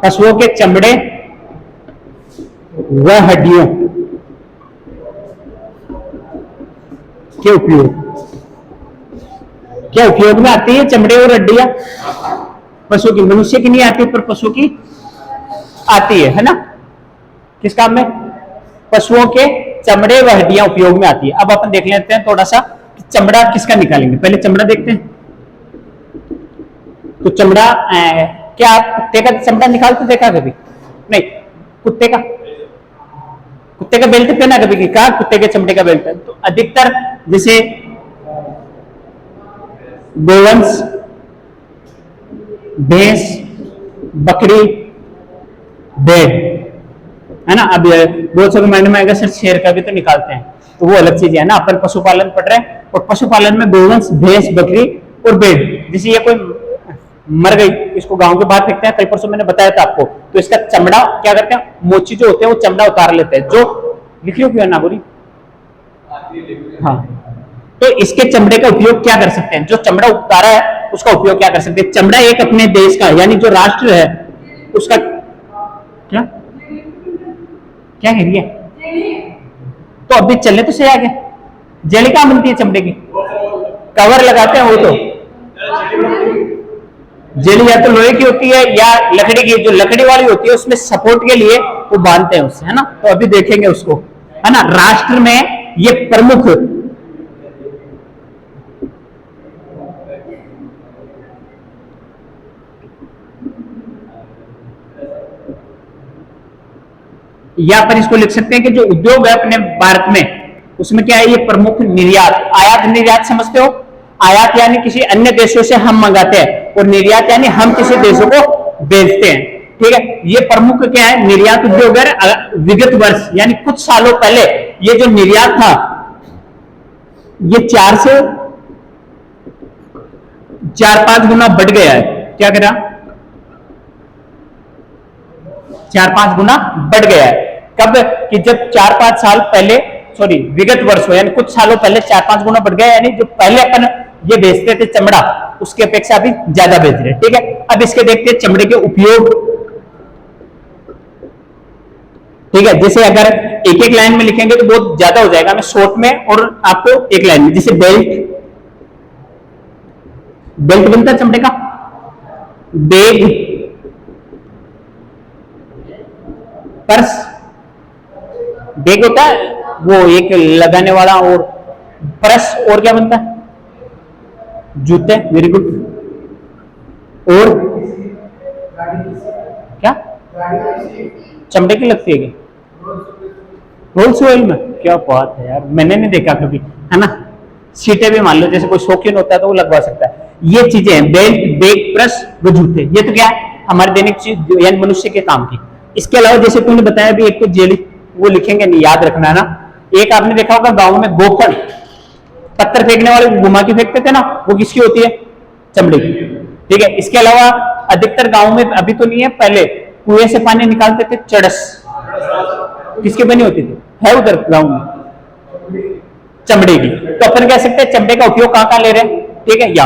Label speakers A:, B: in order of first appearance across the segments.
A: पशुओं के चमड़े व हड्डियों के उपयोग, क्या उपयोग में आती है चमड़े और हड्डियां? पशु की, मनुष्य की नहीं आती पर पशु की आती है ना? किस काम में? पशुओं के चमड़े व हड्डियां उपयोग में आती है। अब अपन देख लेते हैं थोड़ा सा चमड़ा किसका निकालेंगे। पहले चमड़ा देखते हैं। तो चमड़ा क्या आप कुत्ते का चमड़ा निकालते देखा कभी? नहीं। कुत्ते का बेल्ट पहना कभी? कहा कुत्ते के चमड़े का बेल्ट? तो अधिकतर जैसे गोवंश, भैंस, बकरी, भेड़, है ना? अब बहुत से मायने में अगर सर शेर का भी तो निकालते हैं, तो वो अलग चीज है ना। अपन पशुपालन पढ़ रहे हैं, और पशुपालन में गोवंश, भैंस, बकरी और भेड़। जैसे ये कोई मर गई, इसको गांव के बाहर फेंकते हैं, कल परसों मैंने बताया था आपको, तो इसका चमड़ा क्या करते हैं, मोची जो होते हैं वो चमड़ा उतार लेते हैं। जो लिखी हो क्यों ना बोली? हाँ, तो इसके चमड़े का उपयोग क्या कर सकते हैं? जो चमड़ा उतारा है उसका उपयोग क्या कर सकते हैं? चमड़ा एक अपने देश का, यानी जो राष्ट्र है उसका क्या क्या कह रही है? तो अभी चलने तो से आगे जेली कहां बनती है चमड़े की? कवर लगाते हैं वो तो। जेली या तो लोहे की होती है या लकड़ी की। जो लकड़ी वाली होती है उसमें सपोर्ट के लिए वो बांधते हैं उससे, है ना? तो अभी देखेंगे उसको, है ना? राष्ट्र में ये प्रमुख या पर इसको लिख सकते हैं कि जो उद्योग है अपने भारत में, उसमें क्या है, ये प्रमुख निर्यात, आयात निर्यात समझते हो? आयात यानी किसी अन्य देशों से हम मंगाते हैं, और निर्यात यानी हम किसी देशों को बेचते हैं। ठीक है, ये प्रमुख क्या है? निर्यात उद्योग है। विगत वर्ष यानी कुछ सालों पहले ये जो निर्यात था ये 4 से 4-5 गुना बढ़ गया है। क्या करा? 4-5 गुना बढ़ गया है। कब? कि जब 4-5 साल पहले, सॉरी विगत वर्ष हो, यानी कुछ सालों पहले 4-5 गुना बढ़ गया, यानी जो पहले अपन ये बेचते थे चमड़ा, उसके अपेक्षा अभी ज्यादा बेच रहे। ठीक है, अब इसके देखते हैं चमड़े के उपयोग। ठीक है, जैसे अगर एक एक लाइन में लिखेंगे तो बहुत ज्यादा हो जाएगा, मैं शॉर्ट में और आपको एक लाइन में। जैसे बेल्ट, बेल्ट बनता है चमड़े का। बैग, पर्स, बैग होता है वो एक लगाने वाला, और पर्स, और क्या बनता है? जूते, वेरी गुड। और क्या चमड़े की लगती है क्या? रोल्स रॉयल में? क्या बात है यार, मैंने नहीं देखा कभी, है ना? सीटें भी मान लो, जैसे कोई शौकीन होता है तो वो लगवा सकता है। ये चीजें हैं, बेल्ट, बैग, पर्स, वो जूते, ये तो क्या है, हमारे दैनिक चीज यानी मनुष्य के काम की। इसके अलावा जैसे तूने बताया भी, एक तो जेली, वो लिखेंगे नहीं, याद रखना है ना। एक आपने देखा होगा गांव में गोफन, पत्थर फेंकने वाले घुमा के फेंकते थे ना, वो किसकी होती है? चमड़े की। ठीक है, इसके अलावा अधिकतर गांव में, अभी तो नहीं है, पहले कुएं से पानी निकालते थे, चड़स किसके बनी होती थी? है उधर गांव में? चमड़े की। तो अपन कह सकते हैं चमड़े का उपयोग कहां कहां ले रहे हैं? ठीक है, या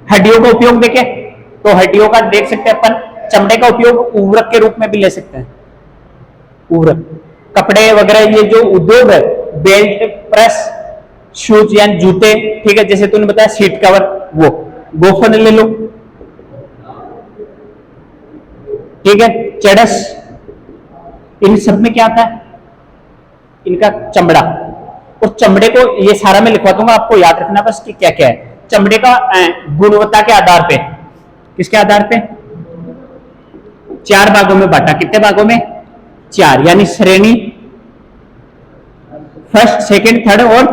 A: हड्डियों का उपयोग देखें तो हड्डियों का देख सकते हैं अपन, चमड़े का उपयोग उर्वरक के रूप में भी ले सकते हैं। उर्वरक, कपड़े वगैरह, ये जो उद्योग है, बेल्ट, प्रेस, शूज यानी जूते, ठीक है, जैसे तूने बताया सीट कवर, वो गोफन ले लो, ठीक है, चड़स, इन सब में क्या आता है? इनका चमड़ा। और चमड़े को ये सारा मैं लिखवा दूंगा, आपको याद रखना बस कि क्या क्या है। चमड़े का गुणवत्ता के आधार पे, किसके आधार पे? 4 भागों में बांटा। कितने भागों में? 4, यानी श्रेणी, फर्स्ट, सेकंड, थर्ड और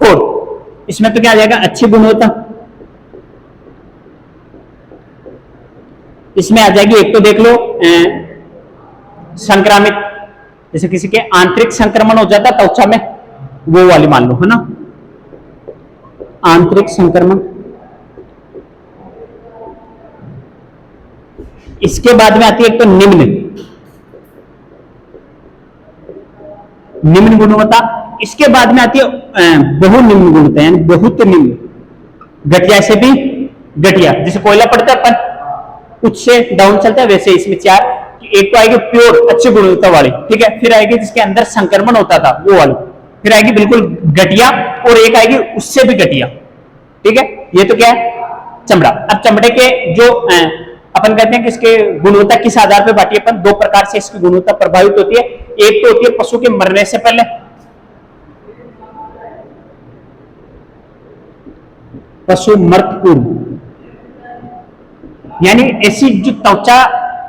A: फोर्थ। इसमें तो क्या आ जाएगा? अच्छी गुणवत्ता। इसमें आ जाएगी, एक तो देख लो संक्रामित, जैसे किसी के आंतरिक संक्रमण हो जाता त्वचा में, वो वाली मान लो, है ना, आंतरिक संक्रमण। इसके बाद में आती है एक तो निम्न गुणवत्ता, इसके बाद में आती है बहुनिम्न गुणवत्ता, यानी बहुत निम्न। घटिया से भी घटिया, जैसे कोयला पड़ता है अपन उच्च से डाउन चलता है, वैसे इसमें चार, एक तो आएगी प्योर अच्छी गुणवत्ता वाली, ठीक है, फिर आएगी जिसके अंदर संक्रमण होता था वो वाली, फिर आएगी बिल्कुल घटिया, और एक आएगी उससे भी घटिया, ठीक है। ये तो क्या है, चमड़ा। अब चमड़े के जो अपन कहते हैं कि इसके गुणवत्ता किस आधार पर बांटी, अपन दो प्रकार से इसकी गुणवत्ता प्रभावित होती है। एक तो होती है पशु के मरने से पहले, पशु मृत पूर्व, यानी ऐसी जो त्वचा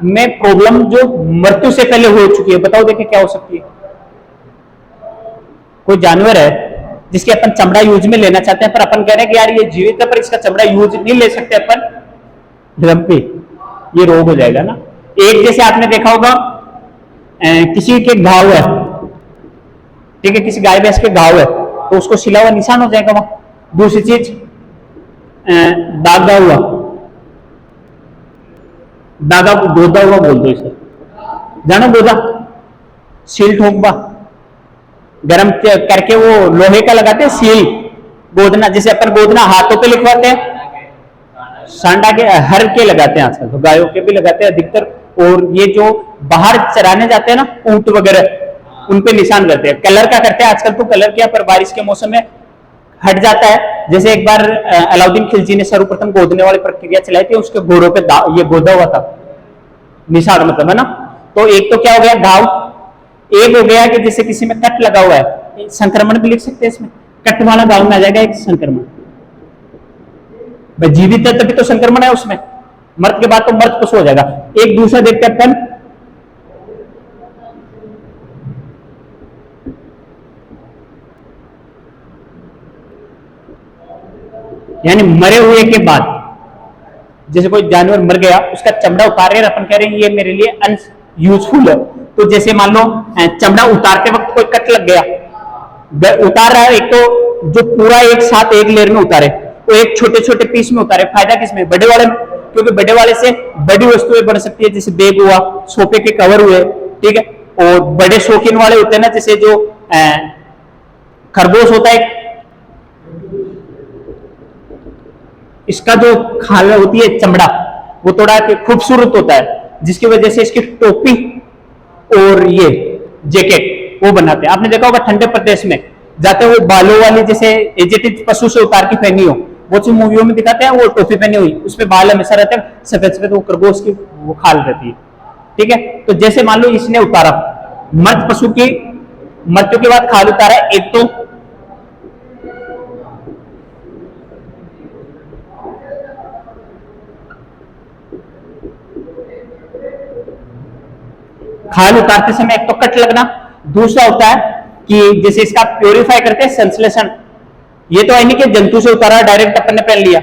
A: में प्रॉब्लम जो मृत्यु से पहले हो चुकी है। बताओ देखें क्या हो सकती है। कोई जानवर है जिसके अपन चमड़ा यूज में लेना चाहते हैं, पर अपन कह रहे हैं कि यार ये जीवित है पर इसका चमड़ा यूज नहीं ले सकते अपन, ड्रम पे ये रोग हो जाएगा ना। एक जैसे आपने देखा होगा किसी के घाव है, ठीक है, किसी गाय भैंस के घाव है तो उसको सिला हुआ निशान हो जाएगा वहां। दूसरी चीज दागा हुआ, दागा को गोदा हुआ बोल दो इसे, जानो गोदा, सील ठोकबा, गरम करके वो लोहे का लगाते हैं सील, गोदना, जैसे अपन गोदना हाथों पे लिखवाते हैं, सांडा के हर के लगाते हैं आजकल, तो गायों के भी लगाते हैं अधिकतर। और ये जो बाहर चराने जाते हैं ना ऊंट वगैरह, उन पे निशान करते हैं। कलर का करते हैं आजकल तो कलर क्या, पर बारिश के मौसम में हट जाता है। जैसे एक बार अलाउद्दीन खिलजी ने सर्वप्रथम गोदने वाली प्रक्रिया चलाई थी, उसके घोड़ों पे ये गोदा हुआ था निशान, मतलब है ना। तो एक तो क्या हो गया घाव, एक हो गया कि जैसे किसी में कट लगा हुआ है, संक्रमण भी लिख सकते हैं इसमें, कट वाला घाव में आ जाएगा एक संक्रमण। जीवित है तभी तो संक्रमण है उसमें, मर्द के बाद तो मर्द पशु हो जाएगा। एक दूसरा देखते हैं अपन, यानी मरे हुए के बाद, जैसे कोई जानवर मर गया उसका चमड़ा उतार रहे हैं, अपन कह रहे हैं ये मेरे लिए अनयूजफुल है। तो जैसे मान लो चमड़ा उतारते वक्त कोई कट लग गया, उतार रहा है, एक तो जो पूरा एक साथ एक लेयर में उतारे, तो एक छोटे छोटे पीस में उतारे, फायदा किसमें, बड़े वाले में, क्योंकि बड़े वाले से बड़ी वस्तुएं बन सकती है, जैसे बैग हुआ, सोफे के कवर हुए, ठीक है। और बड़े शौकीन वाले होते हैं ना, जैसे जो खरगोश होता है, इसका जो खाल होती है चमड़ा, वो थोड़ा खूबसूरत होता है, जिसकी वजह से इसकी टोपी और ये जैकेट वो बनाते हैं। आपने देखा होगा ठंडे प्रदेश में जाते हुए बालों वाली, जैसे एजेटिव पशु से उतार की पहनी हो, वो जो मूवियों में दिखाते हैं, वो टोपी पहनी हुई, उसमें बाल हमेशा रहते हैं सफेद सफेद, वो खरगोश की वो खाल रहती है, ठीक है। तो जैसे मान लो इसने उतारा, मृत पशु की मृत्यु के बाद खाल उतारा, एक तो खाल उतारते समय एक तो कट लगना, दूसरा होता है कि जैसे इसका प्योरीफाई करते हैं संश्लेषण, ये तो है नहीं कि जंतु से उतारा डायरेक्ट अपन ने पहन लिया,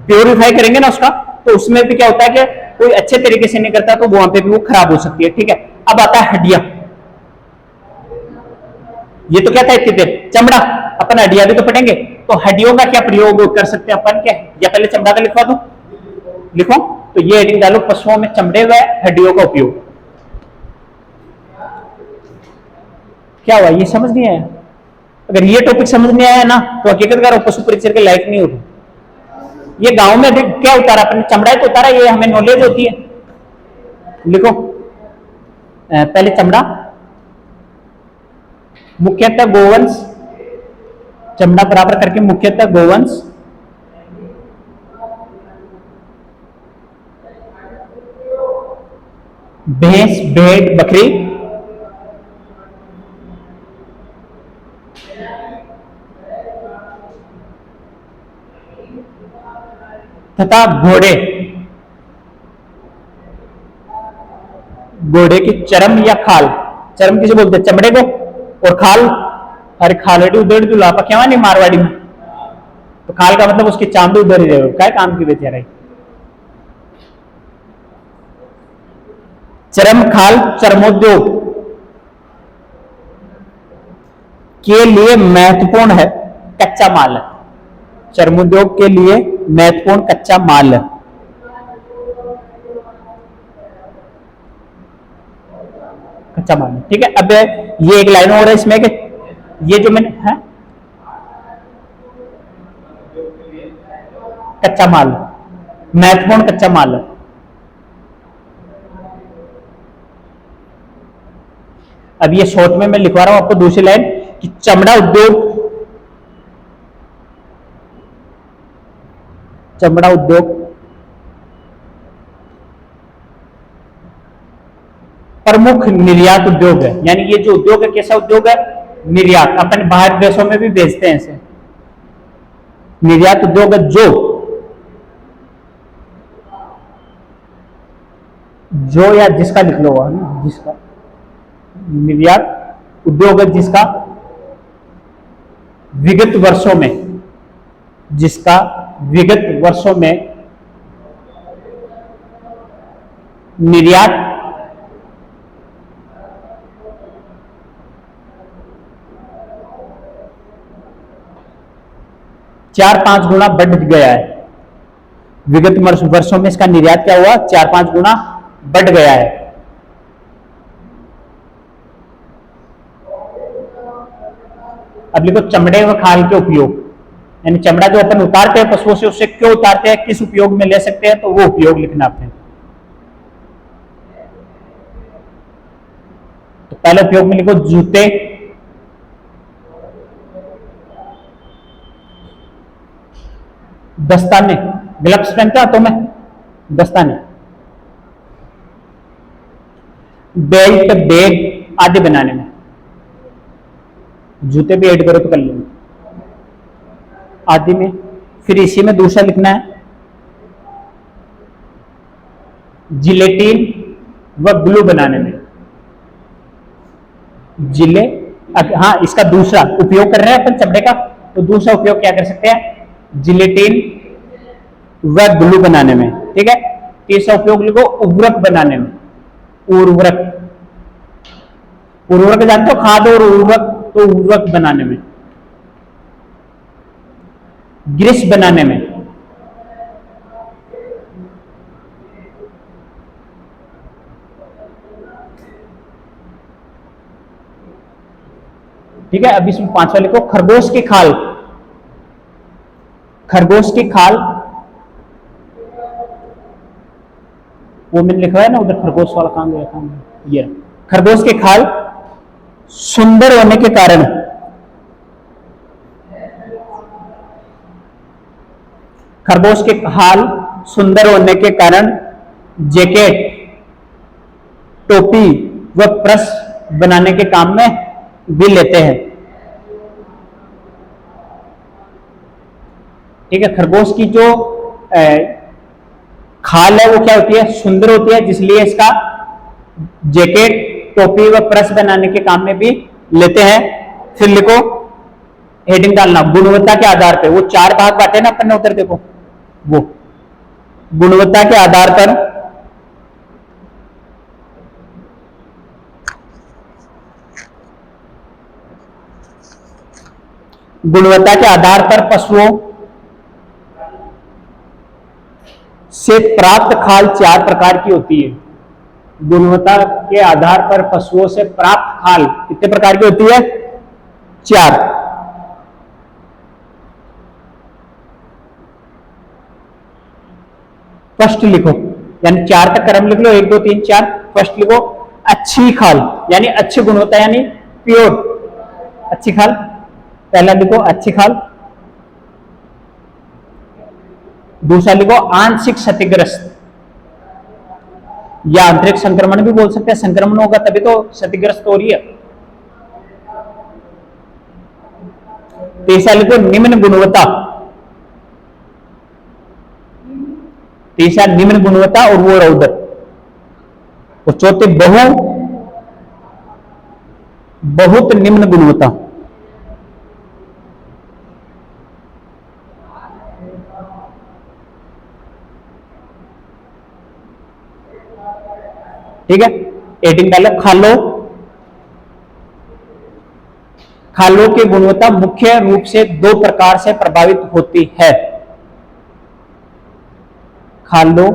A: प्योरीफाई करेंगे ना उसका, तो उसमें भी क्या होता है कि कोई अच्छे तरीके से नहीं करता तो वहां पे भी वो खराब हो सकती है, ठीक है। अब आता है हड्डियां, ये तो क्या था इतनी देर चमड़ा, अपन हड्डियां भी तो पढ़ेंगे, तो हड्डियों का क्या प्रयोग कर सकते हैं अपन, क्या, या पहले चमड़ा का लिखवा दो, लिखो, तो ये हेडिंग डालो, पशुओं में चमड़े व हड्डियों का उपयोग। क्या हुआ, ये समझ नहीं आया? अगर ये टॉपिक समझ नहीं आया ना तो हकीकत करो पशु परिचय के लायक नहीं होगा। ये गांव में क्या उतारा अपने, चमड़ा तो उतारा, ये हमें नॉलेज होती है। लिखो पहले चमड़ा, मुख्यतः गोवंश, चमड़ा बराबर करके मुख्यतः गोवंश, भैंस, भेड़, बकरी, तथा घोड़े, घोड़े की चर्म या खाल, चर्म किसे बोलते हैं, चमड़े को, और खाल, अरे खालड़ी उधर जो लापा क्या नहीं मारवाड़ी में, तो खाल का मतलब उसकी चामड़ी उधर ही रहे, क्या काम की बेचारा। चर्म, खाल, चर्मोद्योग के लिए महत्वपूर्ण है, कच्चा माल है, चर्मोद्योग के लिए महत्वपूर्ण कच्चा माल है। कच्चा माल, ठीक है। अब ये एक लाइन और है इसमें कि ये जो मैंने है कच्चा माल, महत्वपूर्ण कच्चा माल है। अब ये शॉर्ट में मैं लिखवा रहा हूं आपको दूसरी लाइन कि चमड़ा उद्योग, चमड़ा उद्योग प्रमुख निर्यात उद्योग है। यानी ये जो उद्योग है कैसा उद्योग है? निर्यात, अपन बाहर देशों में भी भेजते हैं इसे। निर्यात उद्योग है जो या जिसका लिख लो ना, जिसका निर्यात उद्योग है जिसका विगत वर्षों में, जिसका विगत वर्षों में निर्यात चार पांच गुना बढ़ गया है। विगत वर्षों में इसका निर्यात क्या हुआ? 4-5 गुना बढ़ गया है। अब लिखो चमड़े व खाल के उपयोग, यानी चमड़ा जो अपन उतारते हैं पशुओं से, उससे क्यों उतारते हैं, किस उपयोग में ले सकते हैं, तो वो उपयोग लिखना आपने। तो पहले उपयोग में लिखो जूते, दस्ताने, ग्लव्स पहनते हाथों में, दस्ताने, बेल्ट, बैग आदि बनाने में। जूते भी ऐड करो तो कर लेंगे आदि में। फिर इसी में दूसरा लिखना है जिलेटिन व ग्लू बनाने में। जिले, हाँ इसका दूसरा उपयोग कर रहे हैं अपन चमड़े का, तो दूसरा उपयोग क्या कर सकते हैं? जिलेटिन व ग्लू बनाने में। ठीक है। तीसरा उपयोग लिखो उर्वरक बनाने में। उर्वरक, उर्वरक जानते हो, खाद और उर्वरक, तो उर्वरक बनाने में। ग्रीस बनाने में। ठीक है। अब इसमें पांचवा लिखो खरगोश की खाल। खरगोश की खाल, वो मैंने लिखा है ना उधर, खरगोश वाला काम लिखा है ये। खरगोश की खाल सुंदर होने के कारण, खरगोश के खाल सुंदर होने के कारण जैकेट, टोपी व पर्स बनाने के काम में भी लेते हैं। ठीक है। खरगोश की जो खाल है वो क्या होती है? सुंदर होती है, जिसलिए इसका जैकेट, टोपी व पर्स बनाने के काम में भी लेते हैं। फिर लिखो हेडिंग डालना गुणवत्ता के आधार पर। वो 4 भाग बांटे ना अपन ने उधर, देखो वो गुणवत्ता के आधार पर, गुणवत्ता के आधार पर पशुओं से प्राप्त खाल 4 प्रकार की होती है। गुणवत्ता के आधार पर पशुओं से प्राप्त खाल कितने प्रकार की होती है? 4। फर्स्ट लिखो, यानी 4 का क्रम लिख लो, 1 2 3 4। फर्स्ट लिखो अच्छी खाल, यानी अच्छी गुणवत्ता, यानी प्योर अच्छी खाल। पहला लिखो अच्छी खाल। दूसरा लिखो आंशिक क्षतिग्रस्त, या आंतरिक संक्रमण भी बोल सकते हैं, संक्रमण होगा तभी तो क्षतिग्रस्त हो रही है। तीसरा लिखो निम्न गुणवत्ता, तीसरा निम्न गुणवत्ता और वो रौदर। और चौथे बहुत निम्न गुणवत्ता। ठीक है। एडिंग डालो खालों, खालों की गुणवत्ता मुख्य रूप से 2 प्रकार से प्रभावित होती है। खालों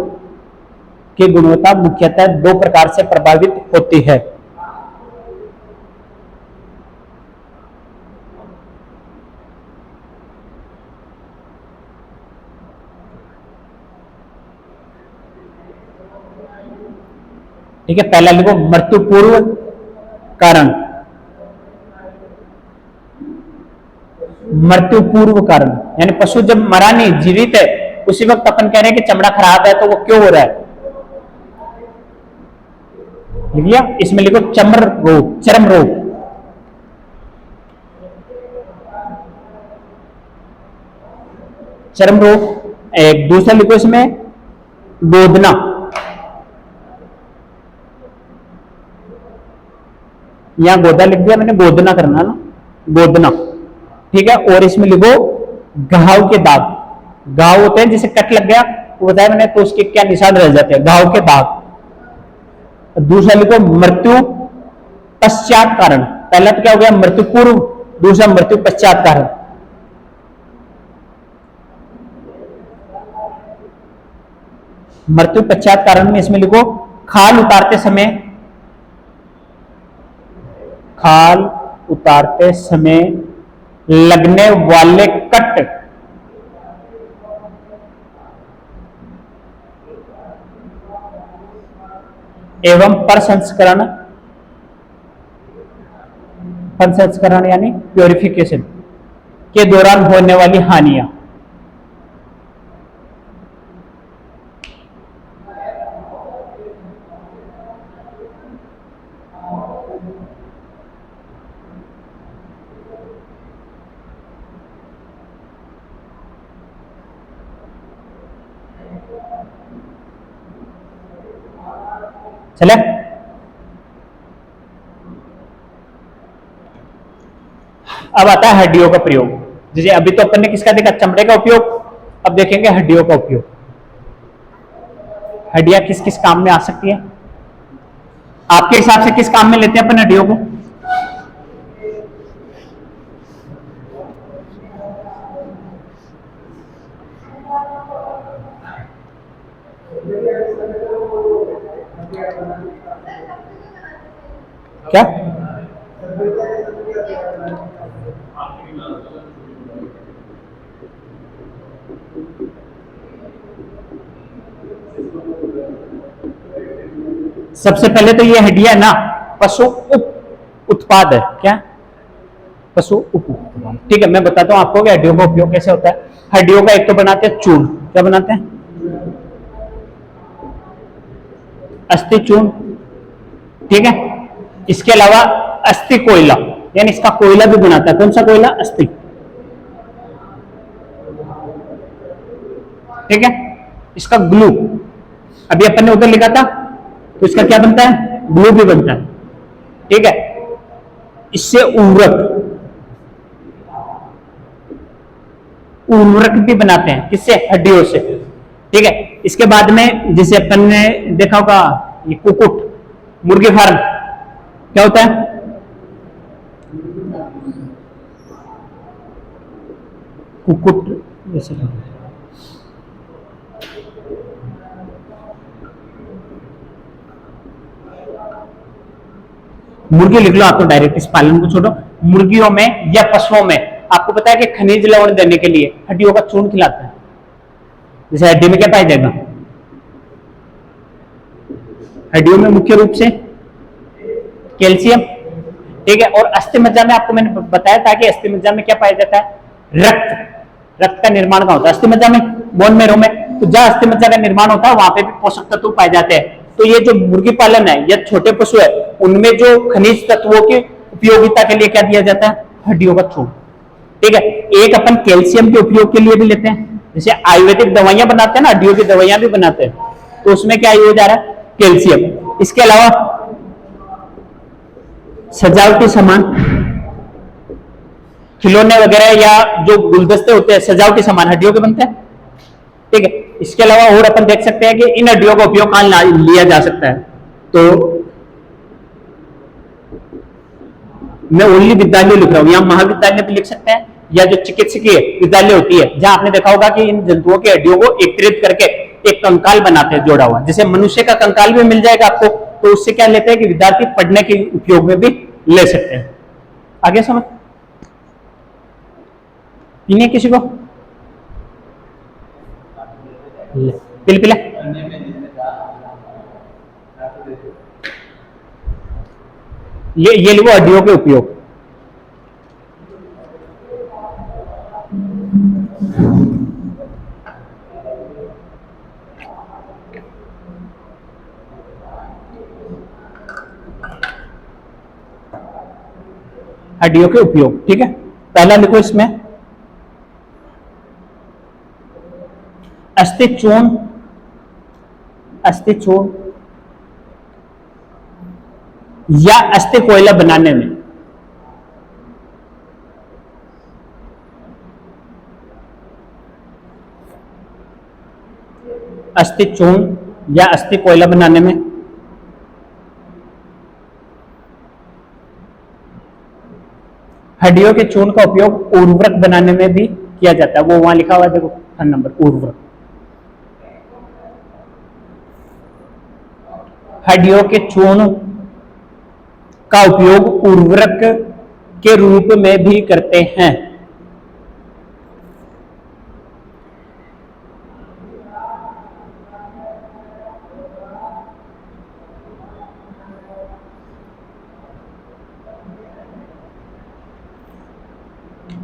A: की गुणवत्ता मुख्यतः 2 प्रकार से प्रभावित होती है। ठीक है, पहला लिखो मृत्यु पूर्व कारण, मृत्यु पूर्व कारण यानी पशु जब मरा नहीं जीवित है उसी वक्त अपन कह रहे हैं कि चमड़ा खराब है, तो वो क्यों हो रहा है, लिख लिया। इसमें लिखो चर्म रोग, चर्म रोग, चर्म रोग। एक दूसरा लिखो इसमें गोदना, यहां गोदा लिख दिया मैंने, गोदना करना ना, गोदना, ठीक है। और इसमें लिखो घाव के दाग, घाव होते हैं जिसे कट लग गया वो बताया मैंने, तो उसके क्या निशान रह जाते हैं, घाव के दाग। दूसरा लिखो मृत्यु पश्चात कारण, पहला तो क्या हो गया मृत्यु पूर्व, दूसरा मृत्यु पश्चात कारण। मृत्यु पश्चात कारण में इसमें लिखो खाल उतारते समय, खाल उतारते समय लगने वाले कट एवं प्रसंस्करण, प्रसंस्करण यानी प्योरिफिकेशन के दौरान होने वाली हानियां। चले, अब आता है हड्डियों का प्रयोग। जैसे अभी तो अपन ने किसका देखा, चमड़े का उपयोग, अब देखेंगे हड्डियों का उपयोग। हड्डियां किस किस काम में आ सकती है, आपके हिसाब से किस काम में लेते हैं अपन हड्डियों को? क्या सबसे पहले तो ये हड्डियां ना पशु उप उत्पाद है, क्या पशु उप उत्पाद, ठीक है। मैं बताता हूं आपको कि हड्डियों का उपयोग कैसे होता है। हड्डियों का एक तो बनाते हैं चूर्ण, क्या बनाते हैं, अस्थि चूर्ण, ठीक है। इसके अलावा अस्थि कोयला, यानी इसका कोयला भी बनाता है, कौन सा कोयला, अस्थि, ठीक है। इसका ग्लू अभी अपन ने उधर लिखा था, तो इसका क्या बनता है, ग्लू भी बनता है, ठीक है। इससे उर्वरक, उर्वरक भी बनाते हैं, किससे, हड्डियों से, ठीक है। इसके बाद में जैसे अपन ने देखा होगा ये कुकुट, मुर्गी फार्म, क्या होता है, कुकुट जैसे मुर्गी लिख लो आप तो डायरेक्ट, इस पालन को छोड़ो। मुर्गियों में या पशुओं में आपको पता है कि खनिज लवण देने के लिए हड्डियों का चूर्ण खिलाता है। जैसे हड्डी में क्या पाया जाएगा, हड्डियों में मुख्य रूप से कैल्शियम, ठीक है। और अस्थि मज्जा में आपको मैंने बताया था कि अस्थि मज्जा में क्या पाया जाता है, रक्त, रक्त का निर्माण कहां होता है, अस्थि मज्जा में, बोन मैरो में। तो जहां अस्थि मज्जा का निर्माण होता है वहां पे भी पोषक तत्व पाए जाते हैं। तो ये जो मुर्गी पालन है या छोटे पशु है उनमें जो खनिज तत्वों की उपयोगिता के लिए क्या दिया जाता है, हड्डियों का चूर्ण, ठीक है। एक अपन कैल्शियम के उपयोग के लिए भी लेते हैं, जैसे आयुर्वेदिक दवाइयां बनाते हैं ना, हड्डियों की दवाइयां भी बनाते हैं, तो उसमें क्या यूज आ रहा है, कैल्शियम। इसके अलावा सजावटी सामान, खिलौने वगैरह या जो गुलदस्ते होते हैं सजावटी सामान हड्डियों के बनते हैं, ठीक है। इसके अलावा और अपन देख सकते हैं कि इन हड्डियों का उपयोग कहां लिया जा सकता है, तो मैं ओनली विद्यालय लिख रहा हूं, यहां महाविद्यालय भी लिख सकते हैं, या जो चिकित्सकीय विद्यालय होती है जहां आपने देखा होगा कि इन जंतुओं की हड्डियों को एकत्रित करके एक कंकाल बनाते हैं जोड़ा हुआ, जैसे मनुष्य का कंकाल भी मिल जाएगा आपको, तो उससे क्या लेते हैं कि विद्यार्थी पढ़ने के उपयोग में भी ले सकते हैं। आगे समझ नहीं किसी को, पिल पिला ये लिखो हड्डियों के उपयोग। हड्डियों के उपयोग, ठीक है। पहला लिखो इसमें अस्थि चूर्ण, अस्थि चूर्ण या अस्थि कोयला बनाने में अस्थि चूर्ण या अस्थि कोयला बनाने में हड्डियों के चूर्ण का उपयोग उर्वरक बनाने में भी किया जाता है। वो वहां लिखा हुआ है, देखो 3 नंबर, उर्वरक। हड्डियों के चूर्ण का उपयोग उर्वरक के रूप में भी करते हैं।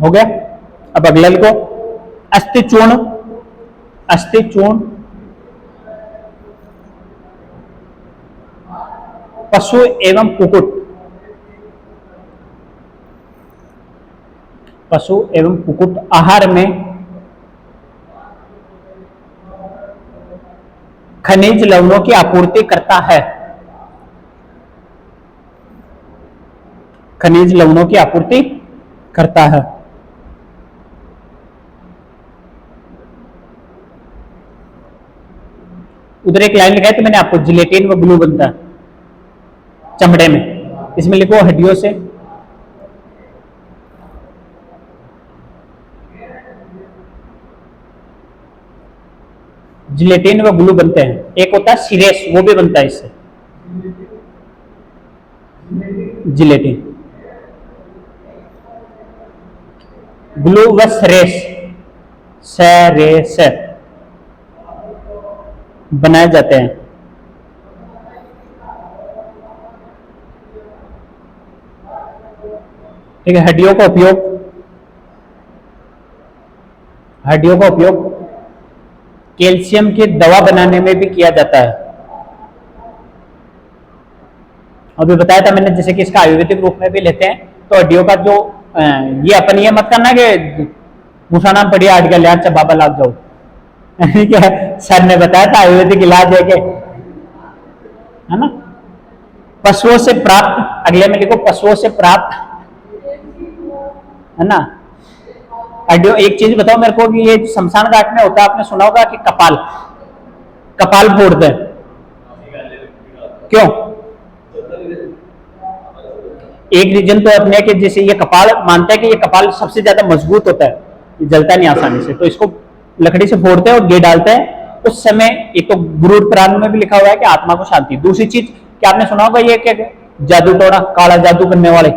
A: हो गया। अब अगला लिखो अस्थि चूर्ण, अस्थि चूर्ण पशु एवं कुक्कुट, पशु एवं कुक्कुट आहार में खनिज लवणों की आपूर्ति करता है। खनिज लवणों की आपूर्ति करता है। उधर एक लाइन लिखा है तो मैंने आपको जिलेटिन व ग्लू बनता है चमड़े में, इसमें लिखो हड्डियों से जिलेटिन व ग्लू बनते हैं। एक होता है सिरेस, वो भी बनता है इससे, जिलेटिन। ग्लू व सरेस, सरेस बनाए जाते हैं। ठीक है। हड्डियों का उपयोग, हड्डियों का उपयोग कैल्शियम की दवा बनाने में भी किया जाता है। अभी बताया था मैंने, जैसे कि इसका आयुर्वेदिक रूप में भी लेते हैं। तो हड्डियों का जो ये अपन ये मत करना कि मूसा नाम पढ़िए हट गया लिहाज से बाबा लाग जाओ, क्या सर ने बताया था आयुर्वेदिक इलाज है के, है ना। पशुओं से प्राप्त, अगले में लिखो पशुओं से प्राप्त, है ना। हड्डियों, एक चीज बताओ मेरे को कि ये शमशान घाट में होता है, आपने सुना होगा कि कपाल, कपाल फोड़ते हैं, क्यों? एक रीजन तो अपने कि जैसे ये कपाल मानता है कि ये कपाल सबसे ज्यादा मजबूत होता है, ये जलता नहीं आसानी से, तो इसको लकड़ी से फोड़ते हैं और घी डालते हैं। उस समय एक तो गुरुड़ पुराण में भी लिखा हुआ है कि आत्मा को शांति। दूसरी चीज क्या आपने सुना होगा, ये क्या जादू टोना, काला जादू करने वाले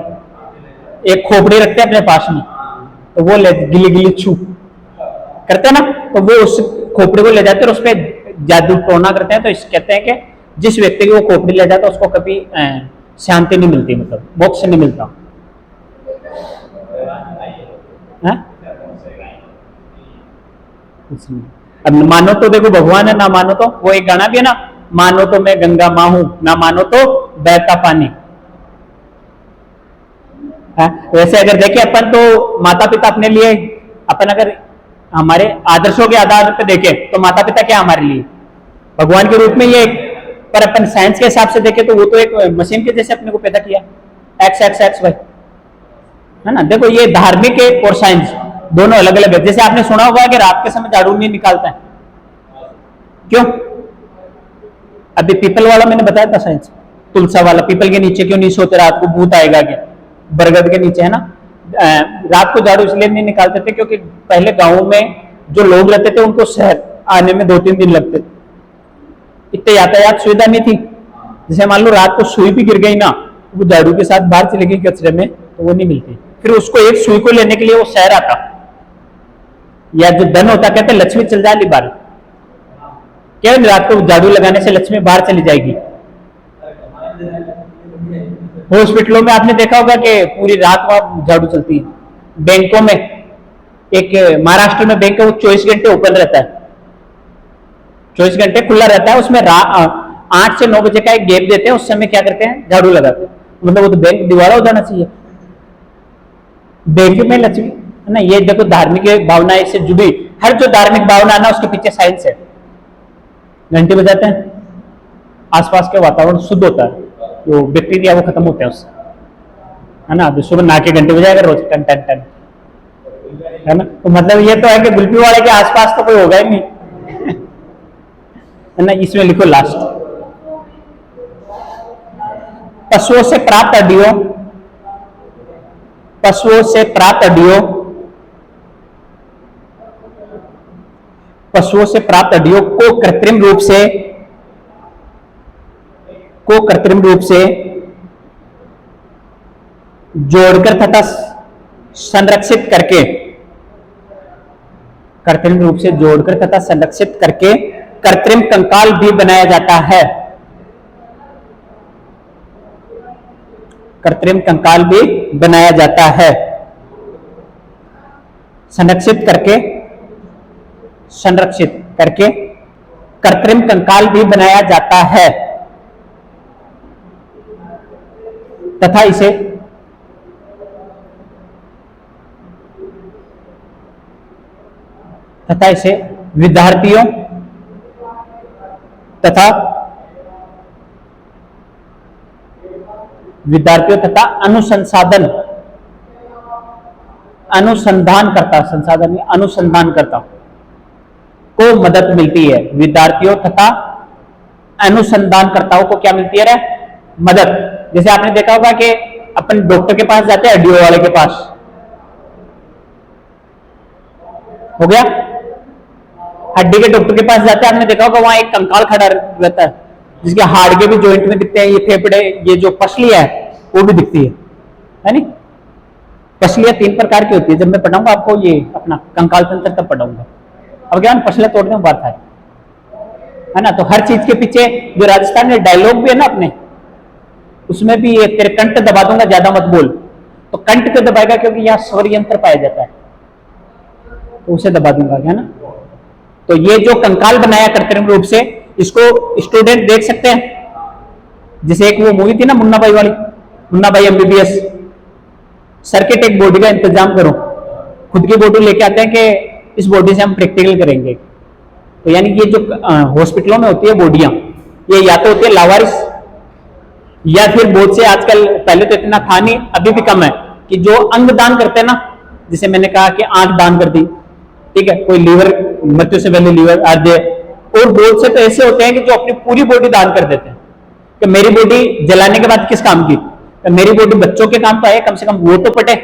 A: एक खोपड़ी रखते हैं अपने पास में, तो वो गिली गिली छू करते हैं ना, तो वो उस खोपड़ी को ले जाते हैं और उस पर जादू टोना करते हैं। तो इस कहते हैं कि जिस व्यक्ति की वो खोपड़ी ले जाता है उसको कभी शांति नहीं मिलती, मतलब मोक्ष नहीं मिलता। अब मानो तो देखो भगवान है, ना मानो तो वो एक गाना भी है ना, मानो तो मैं गंगा माँ हूं, ना मानो तो बहता पानी। वैसे अगर देखें अपन तो माता पिता अपने लिए, अपन अगर हमारे आदर्शों के आधार पर देखें तो माता पिता क्या हमारे लिए भगवान के रूप में ये, पर अपन साइंस के हिसाब से देखें तो वो तो एक मशीन के जैसे अपने को पैदा किया, एक्स एक्स एक्स वाई, है ना। देखो ये धार्मिक है और साइंस दोनों अलग अलग है। जैसे आपने सुना होगा कि रात के समय झाड़ू नहीं निकालता है, क्यों? अभी पीपल वाला मैंने बताया था साइंस, तुलसा वाला, पीपल के नीचे क्यों नहीं सोते रात को, भूत आएगा क्या? बरगद के नीचे, है ना। रात को झाड़ू इसलिए नहीं निकालते थे क्योंकि पहले गांव में जो लोग रहते थे उनको शहर आने में 2-3 दिन लगते थे, इतने यातायात सुविधा नहीं थी। जैसे मान लो रात को सुई भी गिर गई ना, वो झाड़ू के साथ बाहर चली गई कचरे में, तो वो नहीं मिलती, फिर उसको एक सुई को लेने के लिए वो शहर आता, या जो धन होता कहते लक्ष्मी चल जाए बाहर, क्या रात को झाड़ू लगाने से लक्ष्मी बाहर चली जाएगी। हॉस्पिटलों में आपने देखा होगा कि पूरी रात वहां झाड़ू चलती है। बैंकों में, एक महाराष्ट्र में बैंक है, वो 24 घंटे ओपन रहता है, 24 घंटे खुला रहता है। उसमें 8 से 9 बजे का एक गैप देते हैं, उस समय क्या करते हैं, झाड़ू लगाते हैं। मतलब वो तो बैंक दिवाला हो जाना चाहिए। बैंक में लक्ष्मी है ना, ये देखो धार्मिक भावना से जुड़ी हर जो धार्मिक भावना है ना, उसके पीछे साइंस है। घंटे बजाते हैं, आसपास के वातावरण शुद्ध होता है, वो बैक्टीरिया वो खत्म होते हैं उससे, है ना। तो सुबह नहा के घंटे बजाएगा रोज, टन टन टन, है ना। तो मतलब ये तो है कि गुल्फी वाले के आसपास तो कोई होगा ही नहीं, है ना। इसमें लिखो लास्ट, पशुओं से प्राप्त हड्डियों, पशुओं से प्राप्त हड्डियों, पशुओं से प्राप्त हड्डियों को कृत्रिम रूप से जोड़कर तथा संरक्षित करके, कृत्रिम रूप से जोड़कर तथा संरक्षित करके कृत्रिम कंकाल भी बनाया जाता है। कृत्रिम कंकाल भी बनाया जाता है। संरक्षित करके कृत्रिम कंकाल भी बनाया जाता है तथा इसे विद्यार्थियों तथा अनुसंधानकर्ता को मदद मिलती है। विद्यार्थियों तथा अनुसंधानकर्ताओं को क्या मिलती है, मदद। जैसे आपने देखा होगा कि अपन डॉक्टर के पास जाते हैं, हड्डियों वाले के पास, हो गया, हड्डी के डॉक्टर के पास जाते हैं, आपने देखा होगा वहां एक कंकाल खड़ा रहता है, जिसके हाड़ के भी जॉइंट में दिखते हैं, ये फेफड़े, ये जो पसलियां है वो भी दिखती है नहीं। पसलियां 3 प्रकार की होती है, जब मैं पढ़ाऊंगा आपको ये अपना कंकाल तंत्र तब पढ़ाऊंगा। अब क्या पसलियां तोड़ने में बात है ना। तो हर चीज के पीछे जो राजस्थान में डायलॉग भी है ना अपने, उसमें भी ये तेरे कंठ दबा दूंगा ज्यादा मत बोल, तो कंठ क्यों दबाएगा, क्योंकि यहाँ स्वर यंत्र पाया जाता है, तो उसे दबा दूंगा, है ना। तो ये जो कंकाल बनाया कृत्रिम रूप से, इसको स्टूडेंट देख सकते हैं। जैसे एक वो मूवी थी ना मुन्ना भाई वाली, मुन्ना भाई MBBS, सर्किट एक बॉडी का इंतजाम करो, खुद की बॉडी लेके आते हैं कि इस बॉडी से हम प्रैक्टिकल करेंगे। तो यानी ये जो हॉस्पिटलों में होती है बॉडियां, ये या तो होती है लावारिस, या फिर बहुत से आजकल, पहले तो इतना था नहीं, अभी भी कम है, कि जो अंग दान करते हैं ना, जैसे मैंने कहा कि आंख दान कर दी, ठीक है, कोई लीवर, मृत्यु से पहले लीवर आज दे, और बहुत से तो ऐसे होते हैं कि जो अपनी पूरी बॉडी दान कर देते हैं कि मेरी बॉडी जलाने के बाद किस काम की, तो मेरी बॉडी बच्चों के काम तो है, कम से कम वो तो पटे।